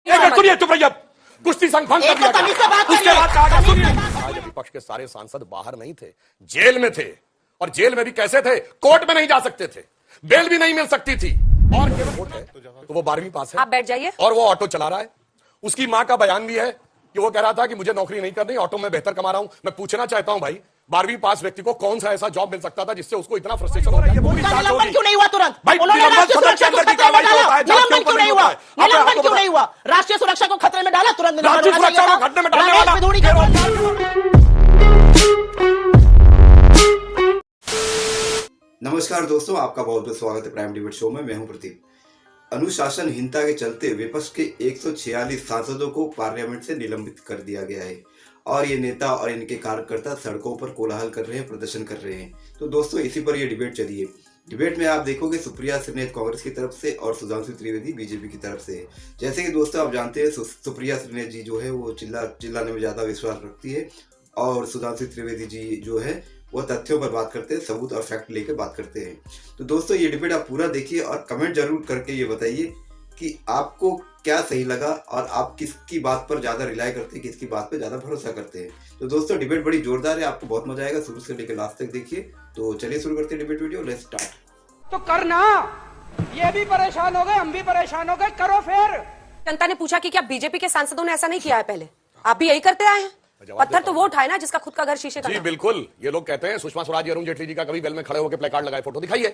सुनिए, चुप रहिए। कुश्ती संघ भंग कर दिया गया। उसके बाद कहा, सुनिए, आज विपक्ष के सारे सांसद बाहर नहीं थे, जेल में थे। और जेल में भी कैसे थे? कोर्ट में नहीं जा सकते थे, बेल भी नहीं मिल सकती थी। और वोट है तो वो 12वीं पास है, आप बैठ जाइए। और वो ऑटो चला रहा है। उसकी मां का बयान भी है कि वो कह रहा था कि मुझे नौकरी नहीं करनी, ऑटो में बेहतर कमा रहा हूं। मैं पूछना चाहता हूं भाई, 12वीं पास व्यक्ति को कौन सा ऐसा जॉब मिल सकता था जिससे उसको इतना फ्रस्ट्रेशन हो रहा है? निलंबन क्यों नहीं हुआ तुरंत? भाई, उन्होंने निलंबन राष्ट्रीय सदन के सुरक्षा को अंदर की खतरे में कार्रवाई डाला। होता है, निलंबन क्यों नहीं हुआ? आपको निलंबन पता क्यों नहीं हुआ? राष्ट्रीय सुरक्षा को खतरे में डाला, तुरंत निलंबन राष्ट्रीय होना सुरक्षा चाहिए को था। खतरे में डालने रमेश वाला पिधूड़ी का नमस्कार दोस्तों, आपका बहुत बहुत स्वागत है प्राइम डिबेट शो में। मैं हूं प्रदीप। अनुशासनहीनता के चलते विपक्ष के 146 सांसदों को पार्लियामेंट से निलंबित कर दिया गया है और ये नेता और इनके कार्यकर्ता सड़कों पर कोलाहल कर रहे हैं, प्रदर्शन कर रहे हैं। तो दोस्तों, इसी पर ये डिबेट चली है। डिबेट में आप देखोगे सुप्रिया श्रीनेत कांग्रेस की तरफ से और सुधांशु त्रिवेदी बीजेपी की तरफ से। जैसे कि दोस्तों आप जानते हैं, सुप्रिया श्रीनेत जी जो है वो चिल्लाने में ज्यादा विश्वास रखती है और सुधांशु त्रिवेदी जी जो है वो तथ्यों पर बात करते हैं, सबूत और फैक्ट लेकर बात करते हैं। तो दोस्तों, ये डिबेट आप पूरा देखिए और कमेंट जरूर करके ये बताइए कि आपको क्या सही लगा और आप किसकी बात पर ज्यादा रिलाई करते हैं, किसकी बात पर ज्यादा भरोसा करते हैं। तो दोस्तों, डिबेट बड़ी जोरदार है, आपको बहुत मजा आएगा। शुरू से लेकर लास्ट तक देखिए। तो चलिए शुरू करते हैं डिबेट वीडियो। Let's start. तो करना, ये भी परेशान हो गए, हम भी परेशान हो गए, करो फिर। जनता ने पूछा कि क्या बीजेपी के सांसदों ने ऐसा नहीं किया है पहले? आप भी यही करते आए हैं। पत्थर तो वो उठाए ना जिसका खुद का घर शीशे का। जी बिल्कुल, ये लोग कहते हैं सुषमा स्वराज अरुण जेटली जी का कभी बेल में खड़े होकर प्लेकार्ड लगाए फोटो दिखाइए,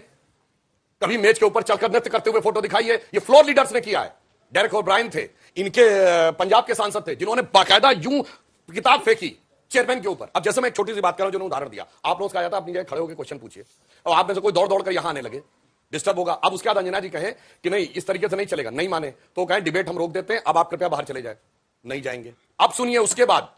कभी मेज के ऊपर चलकर नृत्य करते हुए फोटो दिखाइए। ये फ्लोर लीडर्स ने किया है। डेरेक ओब्रायन थे, इनके पंजाब के सांसद थे, जिन्होंने बाकायदा यूं किताब फेंकी चेयरमैन के ऊपर। अब जैसे मैं एक छोटी सी बात कर रहा हूं, जो उदाहरण दिया, आप लोग कहा था अपनी जगह खड़े होकर क्वेश्चन पूछिए और आप में से कोई दौड़ दौड़ कर यहां आने लगे, डिस्टर्ब होगा। अब उसके बाद अंजना जी कहे कि नहीं, इस तरीके से नहीं चलेगा, नहीं माने तो कहें डिबेट हम रोक देते हैं, अब आप कृपया बाहर चले जाए। नहीं जाएंगे। अब सुनिए, उसके बाद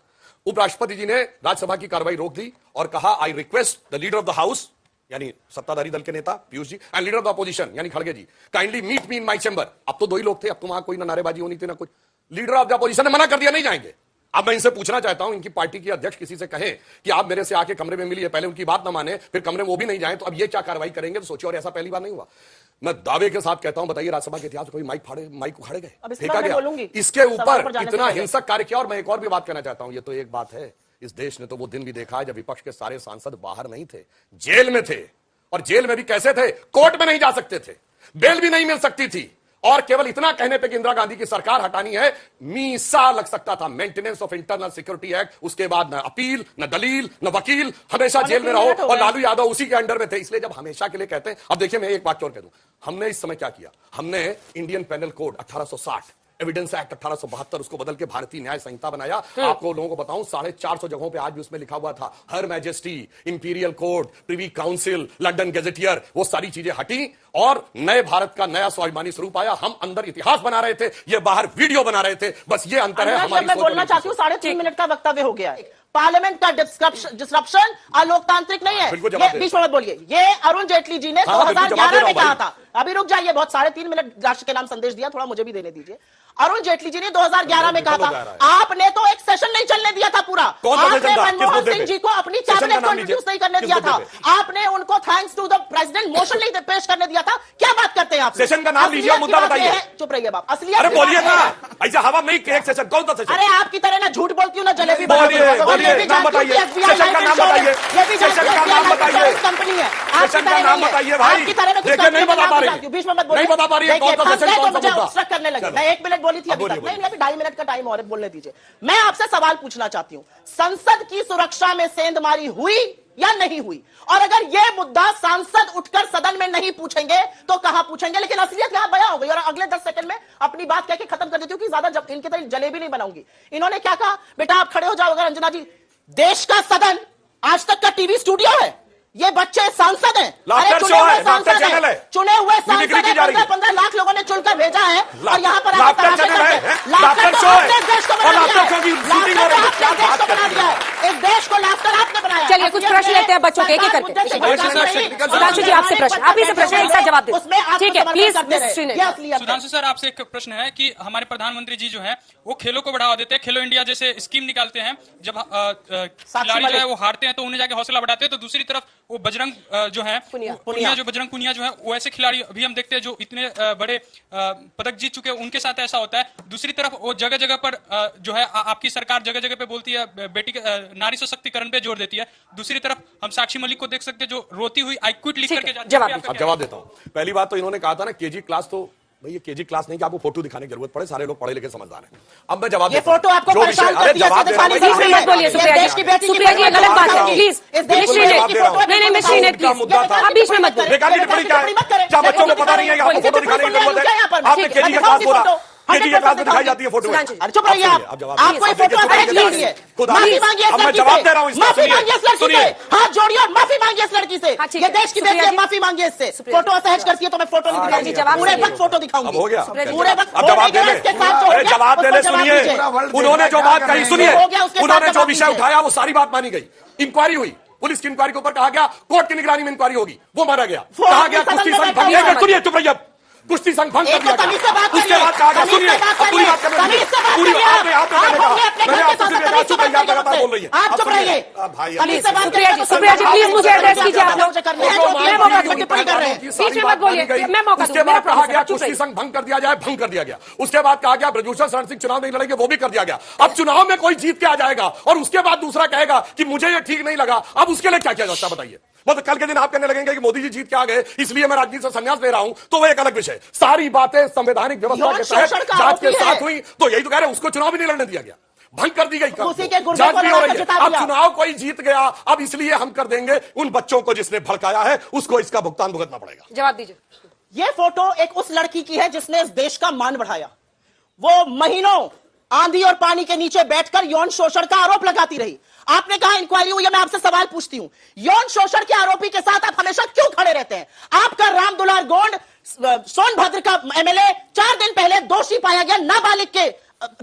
उपराष्ट्रपति जी ने राज्यसभा की कार्रवाई रोक दी और कहा, I request the leader of the house, यानी सत्ताधारी दल के नेता Piyush ji, and leader of the opposition यानी खड़गे ji, kindly meet me in my chamber. अब तो दो ही लोग थे, अब तो वहां कोई ना नारेबाजी होनी थी ना कुछ। लीडर ऑफ द अपोजिशन ने मना कर दिया, नहीं जाएंगे। अब मैं इनसे पूछना चाहता हूं, इनकी पार्टी की अध्यक्ष किसी से कहे कि आप मेरे से आके कमरे में मिलिए, पहले उनकी बात ना माने, फिर कमरे में वो भी नहीं जाए, तो अब ये क्या कार्रवाई करेंगे? तो सोचिए, और ऐसा पहली बार नहीं हुआ। मैं दावे के साथ कहता हूं, बताइए राज्यसभा के इतिहास में कोई माइक उखाड़े गए, फेंका गया, इसके ऊपर इतना हिंसक कार्य किया। और मैं एक और भी बात कहना चाहता हूं, ये तो एक बात है, इस देश ने तो वो दिन भी देखा है जब विपक्ष के सारे सांसद बाहर नहीं थे, जेल में थे। और जेल में भी कैसे थे? कोर्ट में नहीं जा सकते थे, बेल भी नहीं मिल सकती थी। और केवल इतना कहने पे कि इंदिरा गांधी की सरकार हटानी है, मीसा लग सकता था, maintenance of internal security act. उसके बाद न अपील, न दलील, न वकील, हमेशा जेल में रहो। और लालू यादव उसी के अंडर में थे। इसलिए जब हमेशा के लिए कहते हैं, अब देखिए मैं एक बात और कह दूं, हमने इस समय क्या किया? हमने Indian penal code 1860, evidence act 1872, उसको बदल के भारतीय न्याय संहिता बनाया। आपको लोगों को बताऊं, 450 जगहों पे आज भी उसमें लिखा हुआ था her majesty, imperial court, privy council, London gazetteer, वो सारी चीजें हटी और नए भारत का नया स्वाभिमानी स्वरूप आया। हम अंदर इतिहास बना रहे थे, ये बाहर वीडियो बना रहे थे। बस ये अंतर है हमारी मैं बोलना चाहती हूँ, 3.5 मिनट का वक्तव्य हो गया है। पार्लियामेंट का डिस्रप्शन अलोकतांत्रिक नहीं है। ये बीच में मत बोलिए। ये अरुण जेटली जी ने 2011 में कहा था। अभी रुक जाइए, बहुत 3.5 मिनट राष्ट्र के नाम संदेश दिया, थोड़ा मुझे भी देने दीजिए। अरुण जेटली जी ने 2011 में कहा था, आपने तो एक सेशन नहीं चलने दिया था पूरा। आपने मनमोहन सिंह जी को अपनी कैबिनेट को इंट्रोड्यूस नहीं करने दिया था। आपने उनको thanks to the president motion नहीं पेश करने दिया था। क्या बात करते हैं आप? सेशन का नाम लीजिए, मुद्दा बताइए। चुप रहिए बाप, असली बोलिए ना, ऐसा हवा नहीं कि एक सेशन, कौन सा सेशन? अरे आपकी तरह ना झूठ बोलती हूँ ना जलेबी। नाम बताइए, सेशन का नाम बताइए, सेशन का नाम बताइए, कंपनी है, सेशन का नाम बताइए भाई। देखिए नहीं बता पा रही, बीच में मत बोलिए, नहीं बता पा रही है कौन सा सेशन, कौन सा मुद्दा। मुझे करने लगे। मैं 1 मिनट बोली थी अभी तक, नहीं अभी 2.5 मिनट का टाइम और बोलने दीजिए। मैं आपसे सवाल पूछना चाहती हूँ, संसद की सुरक्षा में सेंधमारी हुई या नहीं हुई? और अगर यह मुद्दा सांसद उठकर सदन में नहीं पूछेंगे तो कहां पूछेंगे? लेकिन असलियत यहां बयां हो गई और अगले 10 सेकंड में अपनी बात कहकर खत्म कर देती हूं कि ज्यादा इनके तरह जलेबी नहीं बनाऊंगी। इन्होंने क्या कहा? बेटा आप खड़े हो जाओ। अगर अंजना जी, देश का सदन आज तक का टीवी स्टूडियो है, ये बच्चे सांसद हैं, चुने हुए सांसद हैं, 15 लाख लोगों ने चुनकर भेजा है और यहाँ पर इस देश को लाफ्टर आपने बनाया। चलिए कुछ प्रश्न लेते हैं बच्चों के, एक एक करके। सुधांशु जी आपसे प्रश्न, आप ही से प्रश्न एक साथ जवाब दें। ठीक है, प्लीज। सुधांशु सर, आपसे एक प्रश्न है कि हमारे प्रधानमंत्री जी जो है वो खेलों को बढ़ावा देते हैं, खेलो इंडिया जैसे स्कीम निकालते हैं। जब खिलाड़ी जो है वो हारते हैं तो उन्हें जाके हौसला बढ़ाते हैं, तो दूसरी तरफ वो बजरंग जो है पुनिया जो बजरंग पुनिया जो है वो ऐसे खिलाड़ी अभी हम देखते हैं जो इतने बड़े पदक जीत चुके हैं, उनके साथ ऐसा होता है। दूसरी तरफ वो जगह जगह पर जो है आपकी सरकार जगह जगह पे बोलती है बेटी के नारी सशक्तिकरण पे जोर देती है। दूसरी तरफ हम साक्षी मलिक को देख सकते हैं जो रोती हुई आई क्विट लिख करके जाती है। अब जवाब देता हूं। पहली बात तो इन्होंने कहा था ना केजी क्लास, तो भाई ये केजी क्लास नहीं कि आपको फोटो दिखाने की जरूरत पड़े, सारे लोग पढ़े लिखे समझदार हैं। अब मैं जवाब ये फोटो आपको परेशान करती है, जवाब सिर्फ दे खाली मत बोलिए सुप्रिया जी, सुप्रिया जी ये गलत बात है, प्लीज। नहीं मिश्री ने प्लीज आप बीच में मत बोलिए। बेकार की टिप्पणी क्या है? क्या बच्चों को पता नहीं है कि आपको फोटो दिखाने की जरूरत है? आपने केजी का क्लास बोला, केजी के क्लास में दिखाई जाती है फोटो। अरे चुप रहिए आप, आपको ये फोटो अटैच नहीं है। माफी मांगिए इस लड़की से, जवाब दे रहा हूं, माफी मांगिए इस लड़की से, हाथ जोड़िए और माफी मांगिए इस लड़की से। ये देश की बेटी है, माफी मांगिए इससे। फोटो असहज करती है तो मैं फोटो नहीं दिखाऊंगी, पूरे वक्त फोटो दिखाऊंगी। हो गया, पूरे वक्त अब जवाब दे ले, जवाब दे ले। सुनिए, उन्होंने जो बात कही, सुनिए, उन्होंने जो विषय उठाया वो सारी बात मानी गई। इंक्वायरी हुई, पुलिस की इंक्वायरी के ऊपर कहा गया कोर्ट की निगरानी में इंक्वायरी होगी, वो माना गया। कहा गया कुश्ती संघ भंग, सुनिए चुप रहिए, कुश्ती संघ भंग कर दिया गया। उसके बाद कहा गया, सुनिए पूरी बात करने दीजिए, पूरी आपने लगातार बोल रही है, आप चुप रहिए भाई। सुप्रिया जी प्लीज मुझे एड्रेस कीजिए आप लोग। बीच में मत बोलिए, मैं मौका उसके बाद कहा गया कुश्ती संघ भंग कर दिया जाए, भंग कर दिया गया। उसके बाद कहा गया ब्रजभूषण शरण सिंह चुनाव नहीं लड़ेंगे, वो भी कर दिया गया। अब चुनाव में कोई जीत के आ जाएगा और उसके बाद दूसरा कहेगा कि मुझे ये ठीक नहीं लगा, अब उसके लिए क्या किया जाता है बताइए? वो तो कल के दिन आप कहने लगेंगे कि मोदी जी जीत के आ गए इसलिए मैं राजनीति से संन्यास ले रहा हूं, तो वो एक अलग विषय। सारी बातें संवैधानिक व्यवस्था के तहत जांच के साथ हुई, तो यही तो कह रहे हैं, उसको चुनाव भी नहीं लड़ने दिया गया, भंग कर दी गई, जांच भी हो रही है। अब चुनाव कोई जीत गया, अब इसलिए हम कर देंगे, उन बच्चों को जिसने भड़काया है उसको इसका भुगतान भुगतना पड़ेगा। जवाब दीजिए। ये फोटो एक उस लड़की की है जिसने इस देश का मान बढ़ाया। वो महीनों आंधी और पानी के नीचे बैठकर यौन शोषण का आरोप लगाती रही। आपने कहा इंक्वायरी हुई है, मैं आपसे सवाल पूछती हूं, यौन शोषण के आरोपी के साथ आप हमेशा क्यों खड़े रहते हैं? आपका राम दुलार गोंड सोनभद्र का एमएलए 4 दिन पहले दोषी पाया गया नाबालिग के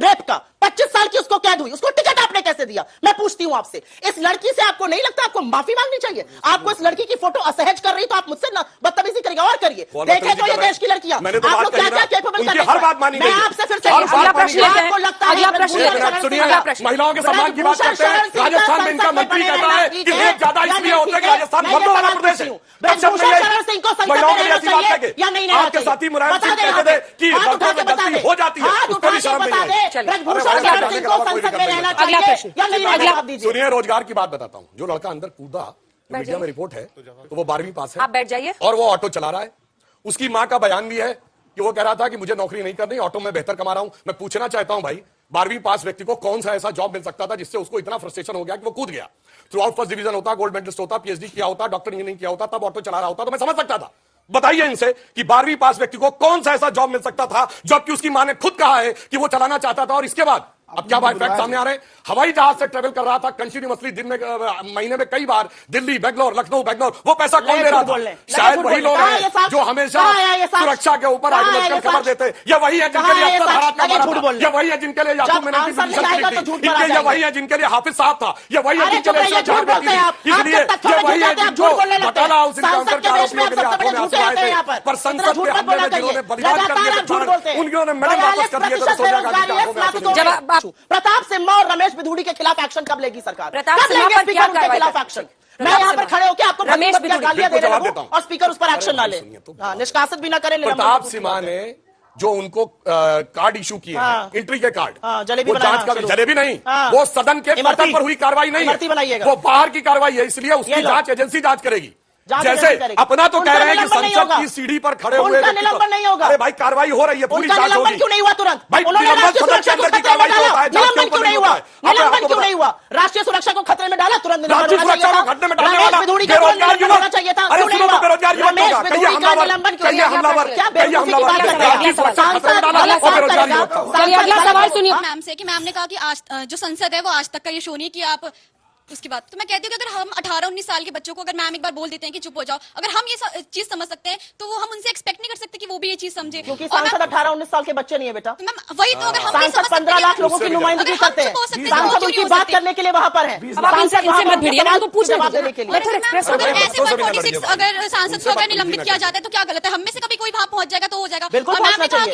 रेप का, 25 साल की उसको कैद हुई, उसको टिकट आपने कैसे दिया? मैं पूछती हूं आपसे, इस लड़की से आपको नहीं लगता आपको माफी मांगनी चाहिए? आपको इस लड़की की फोटो असहज कर रही तो आप मुझसे बदतमीजी करिएगा और करिए। देखें तो ये देश की लड़कियां, आप लोग क्या क्या केपेबल कर रहे हैं। मैं आपसे फिर से अगला प्रश्न लेते हैं, आपको लगता है महिलाओं के सम्मान की बात करते हैं, राजस्थान में इनका मंत्री कहता है कि रेप ज्यादा इसलिए होते हैं कि राजस्थान मर्दों वाला प्रदेश है। महिलाओं के लिए ऐसी बात है कि आपके साथी मुलायम सिंह कहते थे कि लड़कों में गलती हो जाती है, उसको भी शर्म नहीं आई। अगला प्रश्न, अगला सुनिए, रोजगार की बात बताता हूं। जो लड़का अंदर कूदा, मीडिया में रिपोर्ट है, तो वो 12वीं पास है, आप बैठ जाइए, और वो ऑटो चला रहा है। उसकी मां का बयान भी है कि वो कह रहा था कि मुझे नौकरी नहीं करनी, ऑटो में बेहतर कमा रहा हूं। मैं पूछना चाहता हूं भाई, 12वीं पास व्यक्ति को कौन सा ऐसा जॉब मिल सकता था जिससे उसको इतना फ्रस्ट्रेशन हो गया कि वो कूद गया? थ्रू आउट फर्स्ट डिवीजन होता, गोल्ड मेडलिस्ट होता, पीएचडी किया होता, डॉक्टर इंजीनियरिंग किया होता, तब ऑटो चला रहा होता तो मैं समझ सकता था। बताइए इनसे कि 12वीं पास व्यक्ति को कौन सा ऐसा जॉब मिल सकता था जबकि उसकी मां ने खुद कहा है कि वो चलाना चाहता था। और इसके बाद अब क्या फैक्ट सामने आ रहे हैं? हवाई जहाज से ट्रेवल कर रहा था कंटिन्यूअसली, दिन में महीने में कई बार दिल्ली, बेंगलोर, लखनऊ, बेंगलोर। वो पैसा कौन दे रहा था? शायद वही लोग हैं जो हमेशा सुरक्षा के ऊपर आइडियोलॉजिकल खबर देते हैं। ये वही है जिनके लिए अफसर हाथ का मारा था, ये वही है जिनके लिए याकूब मेनन की पोजीशन थी, ये वही है जिनके लिए हाफिज साहब था, ये वही है जिनके लिए इसलिए ये वही है जिनको बटाला हाउस इनकाउंटर के आरोपियों के लिए हाथों में आंसू आए थे, पर संसद के हमले में जिन्होंने बलिदान कर दिए उन्होंने मेडल वापस कर दिए थे। सोनिया गांधी की आंखों में आंसू। प्रताप सिम्हा और रमेश बिधूड़ी के खिलाफ एक्शन कब लेगी सरकार? प्रताप कब सिम्हा लेंगे पर स्पीकर क्या उनके कार्रवाई खिलाफ करें? एक्शन? मैं यहाँ पर खड़े होकर आपको रमेश बिधूड़ी गालियां दे रहा बिल्कुल हूं और स्पीकर उस पर एक्शन ना ले, निष्कासित भी ना करें। प्रताप सिम्हा ने जो उनको कार्ड इशू किए एंट्री के कार्ड, वो जांच का जलेबी नहीं, वो सदन के पटल पर हुई कार्रवाई नहीं है, वो बाहर की कार्रवाई है, इसलिए उसकी जांच एजेंसी जांच करेगी। जैसे अपना तो कह रहे हैं कि संसद की सीढ़ी पर खड़े हुए निलंबन नहीं होगा। अरे भाई कार्रवाई हो रही है, पूरी जांच होगी। क्यों नहीं हुआ तुरंत? भाई निलंबन क्यों नहीं हुआ? निलंबन क्यों नहीं हुआ? राष्ट्रीय सुरक्षा को खतरे में डाला, तुरंत राष्ट्रीय सुरक्षा को खतरे में डालने वाला बेरोजगार युवक चाहिए था। अरे सुनो तो बेरोजगार युवक होगा, कहिए हमलावर, कहिए हमलावर, कहिए हमलावर, राष्ट्रीय सुरक्षा खतरे में डाला और बेरोजगार युवक। चलिए अगला सवाल सुनिए। मैम से कि मैम ने कहा कि आज जो संसद है वो आज तक का ये शो नहीं कि आप उसकी बात। तो मैं कहती हूँ कि अगर हम 18-19 साल के बच्चों को अगर मैम एक बार बोल देते हैं कि चुप हो जाओ, अगर हम ये चीज समझ सकते हैं तो वो हम उनसे एक्सपेक्ट नहीं कर सकते कि वो भी ये चीज समझे। क्योंकि सांसद 18-19 साल के बच्चे नहीं है बेटा। तो मैम वही तो, अगर हम सांसद 15 लाख लोगों की नुमाइंदगी करते हैं, सांसद उनकी बात करने के लिए वहां पर है। अगर सांसद को अगर निलंबित किया जाता है तो क्या गलत है? हम में से कभी कोई वहां पहुंच जाएगा तो हो जाएगा। बिल्कुल मैम ने कहा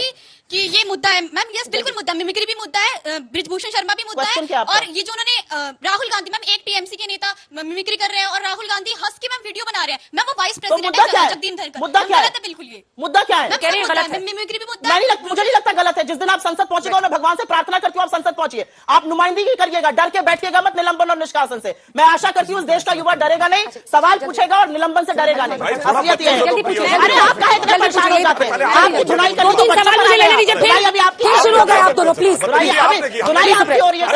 कि ये मुद्दा है मैम, यस बिल्कुल मुद्दा, मिमिक्री भी मुद्दा है, ब्रिजभूषण शर्मा भी मुद्दा Question क्या है, आपका? और ये जो उन्होंने राहुल गांधी मैम, एक टीएमसी के नेता मिमिक्री कर रहे हैं और राहुल गांधी हंस के मैम वीडियो बना रहे हैं मैम, वो वाइस तो प्रेसिडेंट मुद्दा क्या है है? जगदीप धनखड़, मुद्दा क्या है? गलत है बिल्कुल ये मुद्दा क्या है? मैम, कह रही है सब गलत मुद्दा है। मिमिक्री भी मुद्दा है। मुझे नहीं लगता गलत है। जिस दिन आप संसद पहुंचेगा और मैं भगवान से प्रार्थना करती हूँ आप संसद पहुंचिए, आप नुमाइंदगी करिएगा, डर के बैठिएगा मत निलंबन और निष्कासन से। मैं आशा करती हूँ इस देश का युवा डरेगा नहीं, सवाल पूछेगा और निलंबन से डरेगा नहीं। असलियत ये है। जल्दी पूछिए। अरे आप काहे इतने परेशान हो जाते हैं? आप धुनाई करके 2-3 सवाल मुझे लेने दीजिए, धुनाई अभी आपकी फिर शुरू हो गए आप दोनों, प्लीज। धुनाई आपकी हो रही है,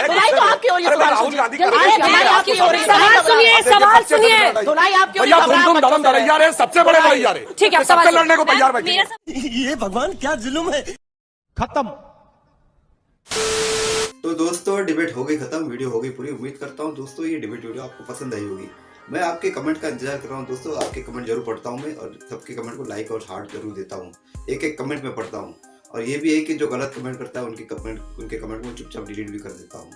धुनाई तो आपकी हो रही है। राहुल गांधी का धुनाई आपकी हो रही है। सवाल सुनिए, सवाल सुनिए। धुनाई आपकी हो रही भैया है। धुम धड़म तैयार है, सबसे बड़े तैयार है, ठीक है, अब सबसे सवाल लड़ने को तैयार बैठे मेरा सब- ये भगवान क्या जुल्म है। खत्म। तो दोस्तों डिबेट हो गई खत्म, वीडियो हो गई पूरी। उम्मीद करता हूँ दोस्तों ये डिबेट वीडियो आपको पसंद आई होगी। मैं आपके कमेंट का इंतजार कर रहा हूँ दोस्तों, आपके कमेंट जरूर पढ़ता हूँ मैं, और सबके कमेंट को लाइक और हार्ट जरूर देता हूँ। एक एक कमेंट में पढ़ता हूँ, और ये भी है कि जो गलत कमेंट करता है उनके कमेंट को चुपचाप डिलीट भी कर देता हूँ।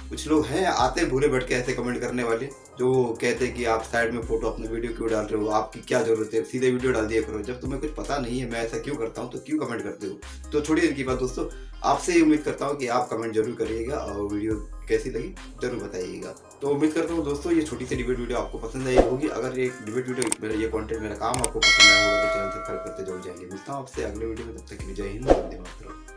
कुछ लोग हैं आते हैं भूले बैठ के ऐसे कमेंट करने वाले, जो कहते हैं कि आप साइड में फोटो अपने वीडियो क्यों डाल रहे हो, आपकी क्या जरूरत है, सीधे वीडियो डाल दिया करो। जब तुम्हें कुछ पता नहीं है मैं ऐसा क्यों करता हूँ तो क्यों कमेंट करते हो। तो छोड़िए इनकी बात दोस्तों, आपसे ही उम्मीद करता हूँ कि आप कमेंट जरूर करिएगा और वीडियो कैसी लगी जरूर बताइएगा। तो उम्मीद करता हूँ दोस्तों ये छोटी सी डिबेट वीडियो आपको पसंद आई होगी। अगर ये डिबेट वीडियो मेरा ये कंटेंट मेरा काम आपको पसंद आया होगा तो चैनल सब्सक्राइब करते जरूर जाएंगे। मिलता हूँ आपसे अगले वीडियो में, तब तक के लिए जय हिंद, वंदे मातरम।